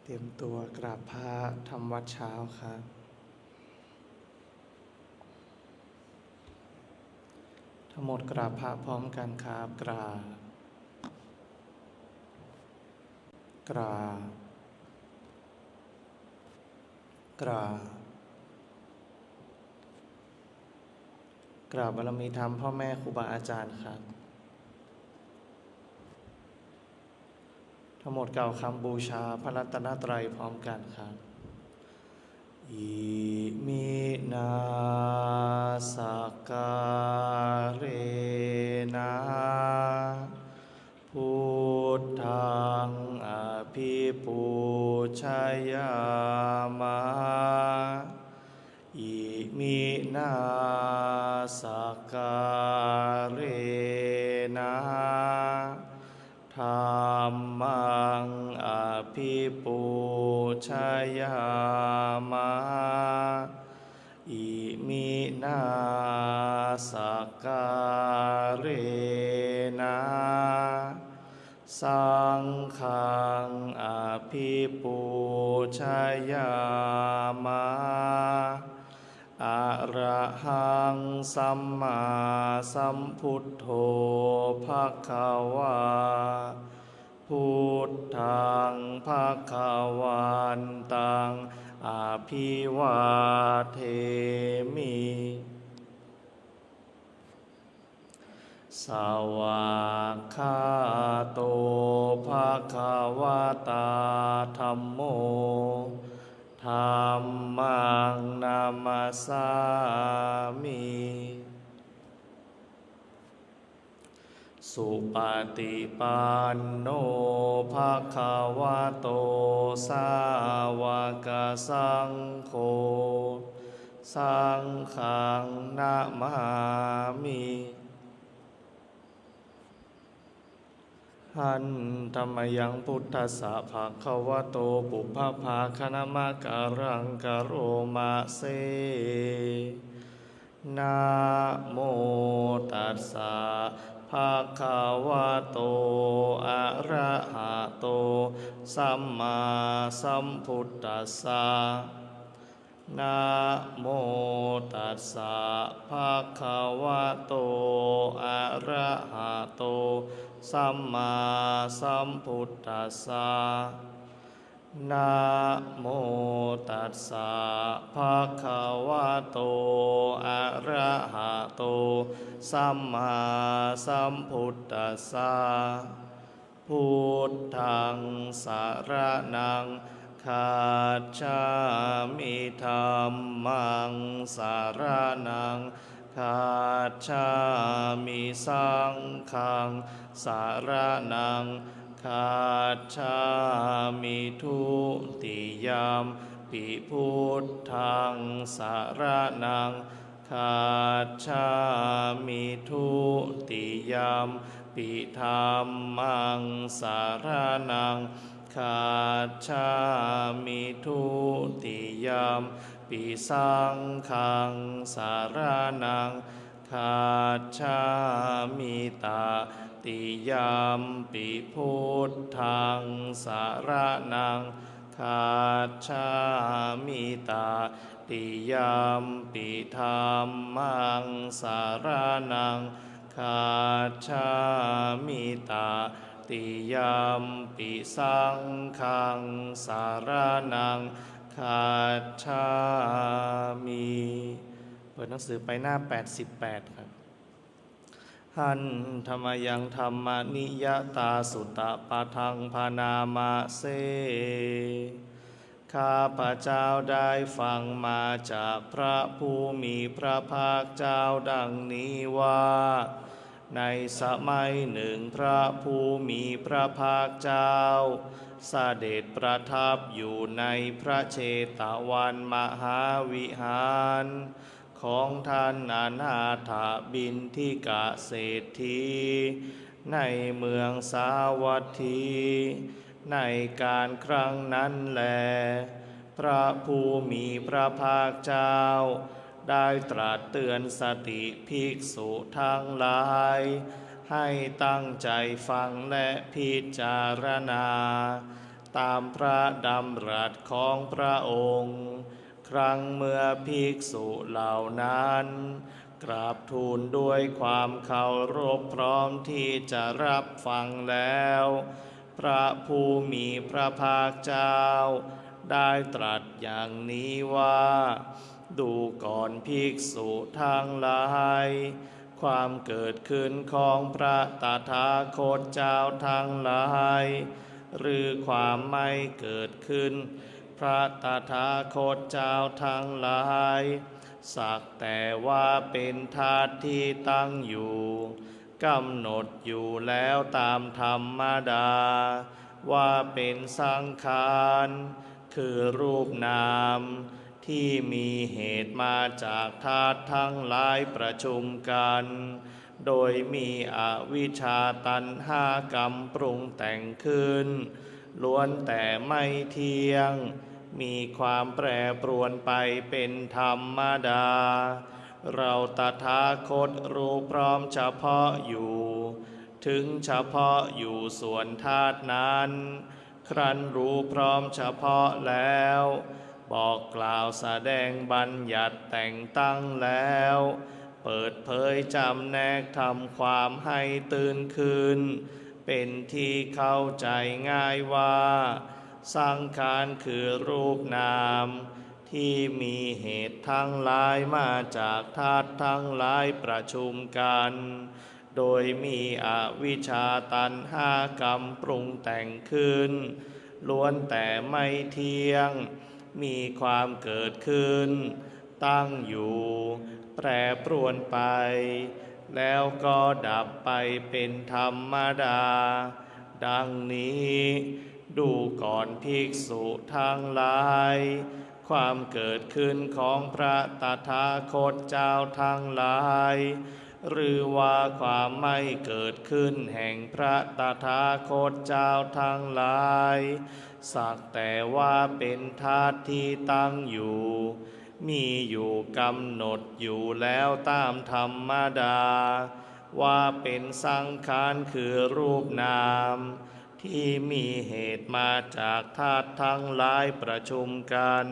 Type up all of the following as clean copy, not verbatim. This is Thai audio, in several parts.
เตรียมตัวกราบพระทำวัดเช้าครับทั้งหมดกราบพระพร้อมกันครับกราบกราบกราบกราบบารมีธรรมพ่อแม่ครูบาอาจารย์ครับทั้งหมดกล่าวคำบูชาพระรัตนตรัยพร้อมกันครับอิมินาสการะพุทธังอภิปูชยามะอิมินาสการะธัมมังอภิปูชยามะอิมินาสการะสังฆังอภิปูชยามะอะระหังสัมมาสัมพุทโธภคะวาพุทธังภคะวันตังอภิวาเทมิสวากขาโตภคะวตาธัมโมธัมมังนามัสสามิสุปฏิปันโนภะคะวะโตสาวกสังโฆสังฆังนะมามิหันธัมมยังพุทธัสสะภะคะวะโตปุพพภาคณมะการังกโรมะเสนะโมตัสสะภะคะวะโตอะระหะโตสัมมาสัมพุทธัสสะนะโมตัสสะภะคะวะโตอะระหะโตสัมมาสัมพุทธัสสะนะโมตัสสะภะคะวะโตอะระหะโตสัมมาสัมพุทธัสสะพุทธังสรณังคัจฉามิธัมมังสรณังคัจฉามิสังฆังสรณังคัจฉามิทุติยมปิพุทธังสรณังคัจฉามิทุติยมปิธัมมังสรณังคัจฉามิทุติยมปิสังฆังสรณังคัจฉามิตติยมปิพุทธังสรณังคัจฉามิตติยมปิธัมมังสรณังคัจฉามิตติยมปิสังฆังสรณังคัจฉามิเปิดหนังสือไปหน้า88ครับหันธรรมยังธรรมนิยตาสุตตปะทังพนามะเสข้าพระเจ้าได้ฟังมาจากพระผู้มีพระภาคเจ้าดังนี้ว่าในสมัยหนึ่งพระผู้มีพระภาคเจ้าเสด็จประทับอยู่ในพระเชตวันมหาวิหารของท่านอนาถบิณฑิกเศรษฐีในเมืองสาวัตถีในการครั้งนั้นแลพระผู้มีพระภาคเจ้าได้ตรัสเตือนสติภิกษุทั้งหลายให้ตั้งใจฟังและพิจารณา ตามพระดำรัสของพระองค์ครั้งเมื่อภิกษุเหล่านั้นกราบทูลด้วยความเคารพพร้อมที่จะรับฟังแล้วพระผู้มีพระภาคเจ้าได้ตรัสอย่างนี้ว่าดูก่อนภิกษุทั้งหลายความเกิดขึ้นของพระตถาคตเจ้าทั้งหลายหรือความไม่เกิดขึ้นพระตถาคตเจ้าทั้งหลายสักแต่ว่าเป็นธาตุที่ตั้งอยู่กำหนดอยู่แล้วตามธรรมดาว่าเป็นสังขารคือรูปนามที่มีเหตุมาจากธาตุทั้งหลายประชุมกันโดยมีอวิชชาตัณหากรรมปรุงแต่งขึ้นล้วนแต่ไม่เที่ยงมีความแปรปรวนไปเป็นธรรมดาเราตถาคตรู้พร้อมเฉพาะอยู่ถึงเฉพาะอยู่ส่วนธาตุนั้นครั้นรู้พร้อมเฉพาะแล้วบอกกล่าวแสดงบัญญัติแต่งตั้งแล้วเปิดเผยจำแนกทำความให้ตื่นขึ้นเป็นที่เข้าใจง่ายว่าสังขารคือรูปนามที่มีเหตุทั้งหลายมาจากธาตุทั้งหลายประชุมกันโดยมีอวิชชาตัณหากรรมปรุงแต่งขึ้นล้วนแต่ไม่เที่ยงมีความเกิดขึ้นตั้งอยู่แปรปรวนไปแล้วก็ดับไปเป็นธรรมดาดังนี้ดูก่อนภิกษุทั้งหลายความเกิดขึ้นของพระตถาคตเจ้าทั้งหลายหรือว่าความไม่เกิดขึ้นแห่งพระตถาคตเจ้าทั้งหลายสักแต่ว่าเป็นธาตุที่ตั้งอยู่มีอยู่กำหนดอยู่แล้วตามธรรมดาว่าเป็นสังขารคือรูปนามที่มีเหตุมาจากธาตุทั้งหลายประชุมกัน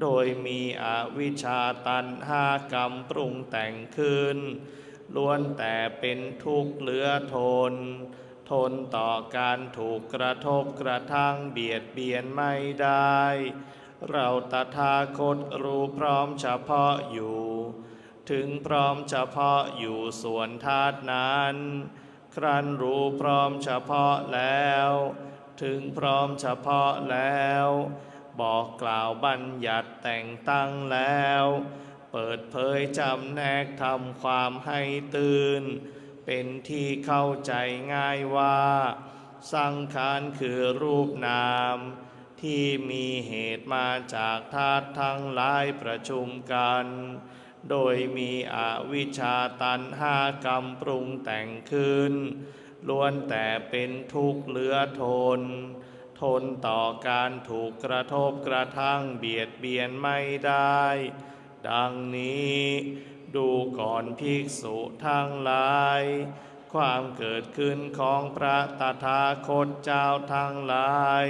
โดยมีอวิชชาตัณหากรรมปรุงแต่งขึ้นล้วนแต่เป็นทุกข์เหลือทนทนต่อการถูกกระทบกระทั่งเบียดเบียนไม่ได้เราตถาคตรู้พร้อมเฉพาะอยู่ถึงพร้อมเฉพาะอยู่ส่วนธาตุนั้นครั้นรู้พร้อมเฉพาะแล้วถึงพร้อมเฉพาะแล้วบอกกล่าวบัญญัติแต่งตั้งแล้วเปิดเผยจำแนกทำความให้ตื่นเป็นที่เข้าใจง่ายว่าสังขารคือรูปนามที่มีเหตุมาจากธาตุทั้งหลายประชุมกันโดยมีอวิชชาตัณหากรรมปรุงแต่งขึ้นล้วนแต่เป็นทุกข์เหลือทนทนต่อการถูกกระทบกระทั่งเบียดเบียนไม่ได้ดังนี้ดูก่อนภิกษุทั้งหลายความเกิดขึ้นของพระตถาคตเจ้าทั้งหลาย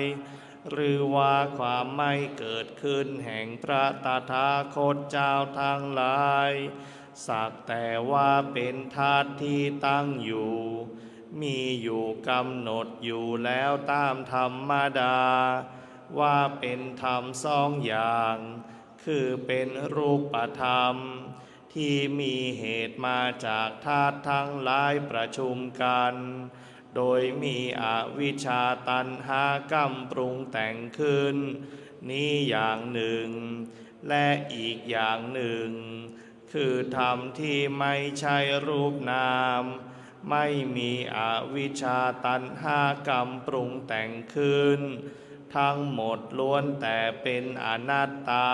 หรือว่าความไม่เกิดขึ้นแห่งพระตถาคตเจ้าทั้งหลายสักแต่ว่าเป็นธาตุที่ตั้งอยู่มีอยู่กำหนดอยู่แล้วตามธรรมดาว่าเป็นธรรมสองอย่างคือเป็นรูปธรรมที่มีเหตุมาจากธาตุทั้งหลายประชุมกันโดยมีอวิชชาตัณหากรรมปรุงแต่งขึ้นนี้อย่างหนึ่งและอีกอย่างหนึ่งคือธรรมที่ไม่ใช่รูปนามไม่มีอวิชชาตัณหากรรมปรุงแต่งขึ้นทั้งหมดล้วนแต่เป็นอนัตตา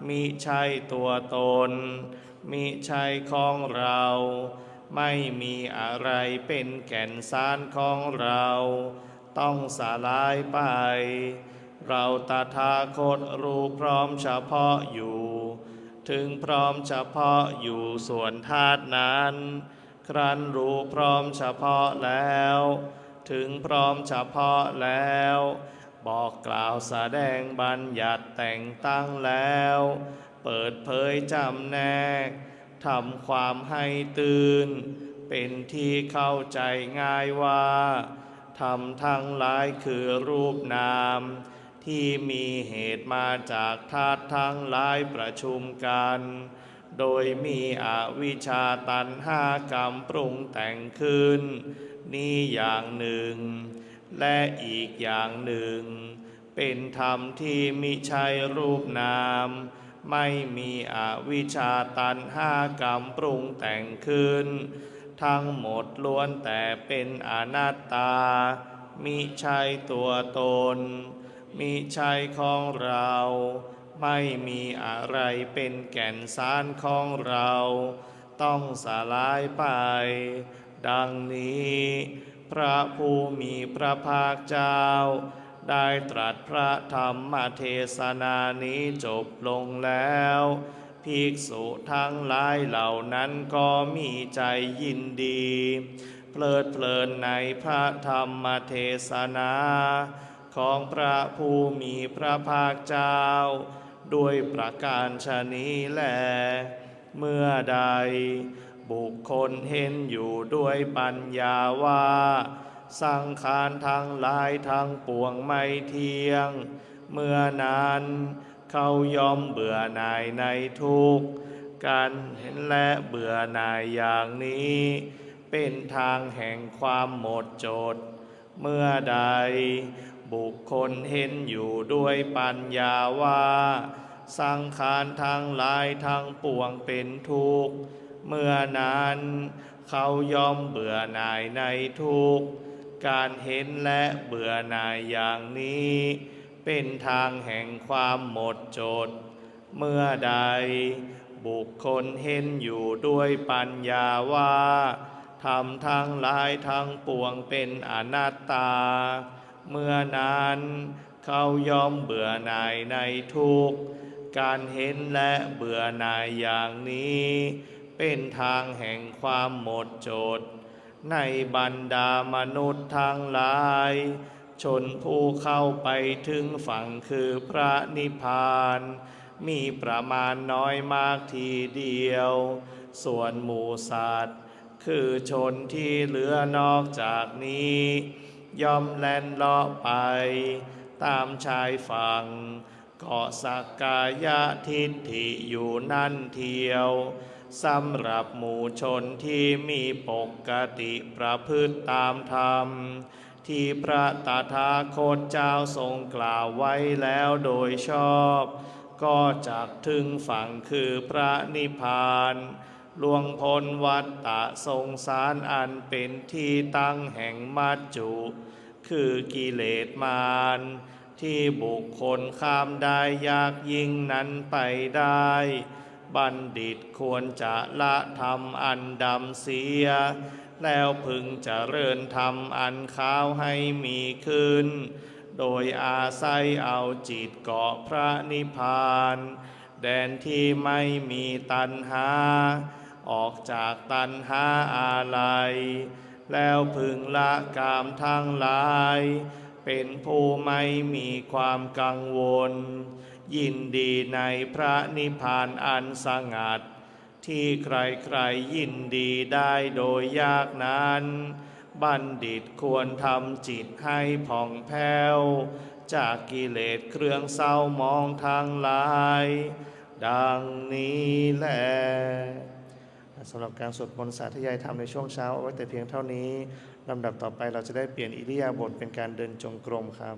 มิใช่ตัวตนมิใช่ของเราไม่มีอะไรเป็นแก่นสารของเราต้องสลายไปเราตถาคตรู้พร้อมเฉพาะอยู่ถึงพร้อมเฉพาะอยู่ส่วนธาตุนั้นครั้นรู้พร้อมเฉพาะแล้วถึงพร้อมเฉพาะแล้ว บอกกล่าวแสดงบัญญัติแต่งตั้งแล้วเปิดเผยจำแนกทำความให้ตื่นเป็นที่เข้าใจง่ายว่าธรรมทั้งหลายคือรูปนามที่มีเหตุมาจากธาตุทั้งหลายประชุมกันโดยมีอวิชชาตัณหากรรมปรุงแต่งขึ้นนี้อย่างหนึ่งและอีกอย่างหนึ่งเป็นธรรมที่มิใช่รูปนามไม่มีอวิชชาตัณหากรรมปรุงแต่งขึ้นทั้งหมดล้วนแต่เป็นอนัตตามิใช่ตัวตนมิใช่ของเราไม่มีอะไรเป็นแก่นสารของเราต้องสลายไปดังนี้พระผู้มีพระภาคเจ้าได้ตรัสพระธรรมเทศนานี้จบลงแล้วภิกษุทั้งหลายเหล่านั้นก็มีใจยินดีเพลิดเพลินในพระธรรมเทศนาของพระผู้มีพระภาคเจ้าด้วยประการฉะนี้แลเมื่อใดบุคคลเห็นอยู่ด้วยปัญญาว่าสังขารทั้งหลายทั้งปวงไม่เที่ยงเมื่อนั้นเขายอมเบื่อหน่ายในทุกข์การเห็นและเบื่อหน่ายอย่างนี้เป็นทางแห่งความหมดจดเมื่อใดบุคคลเห็นอยู่ด้วยปัญญาว่าสังขารทั้งหลายทั้งปวงเป็นทุกข์เมื่อนั้นเขายอมเบื่อหน่ายในทุกข์การเห็นและเบื่อหน่ายอย่างนี้เป็นทางแห่งความหมดจดเมื่อใดบุคคลเห็นอยู่ด้วยปัญญาว่าธรรมทั้งหลายทั้งปวงเป็นอนัตตาเมื่อนั้นเขายอมเบื่อหน่ายในทุกข์การเห็นและเบื่อหน่ายอย่างนี้เป็นทางแห่งความหมดจดในบรรดามนุษย์ทั้งหลายชนผู้เข้าไปถึงฝั่งคือพระนิพพานมีประมาณน้อยมากทีเดียวส่วนหมู่สัตว์คือชนที่เหลือนอกจากนี้ย่อมแล่นเลาะไปตามชายฝั่งเกาะสักกายทิฏฐิอยู่นั่นเทียวสำหรับหมู่ชนที่มีปกติประพฤติตามธรรมที่พระตถาคตเจ้าทรงกล่าวไว้แล้วโดยชอบก็จักถึงฝั่งคือพระนิพพานล่วงพ้นวัฏฏะสงสารอันเป็นที่ตั้งแห่งมัจจุคือกิเลสมารที่บุคคลข้ามได้ยากยิ่งนั้นไปได้บัณฑิตควรจะละธรรมอันดำเสียแล้วพึงเจริญธรรมอันขาวให้มีขึ้นโดยอาศัยเอาจิตเกาะพระนิพพานแดนที่ไม่มีตัณหาออกจากตัณหาอะไรแล้วพึงละกามทั้งหลายเป็นผู้ไม่มีความกังวลยินดีในพระนิพพานอันสงัดที่ใครๆยินดีได้โดยยากนั้นบัณฑิตควรทำจิตให้ผ่องแผ้วจากกิเลสเครื่องเศร้าหมองทั้งหลายดังนี้แลสำหรับการสวดมนต์สาธยายธรรมในช่วงเช้าเอาไว้แต่เพียงเท่านี้ลำดับต่อไปเราจะได้เปลี่ยนอิริยาบถเป็นการเดินจงกรมครับ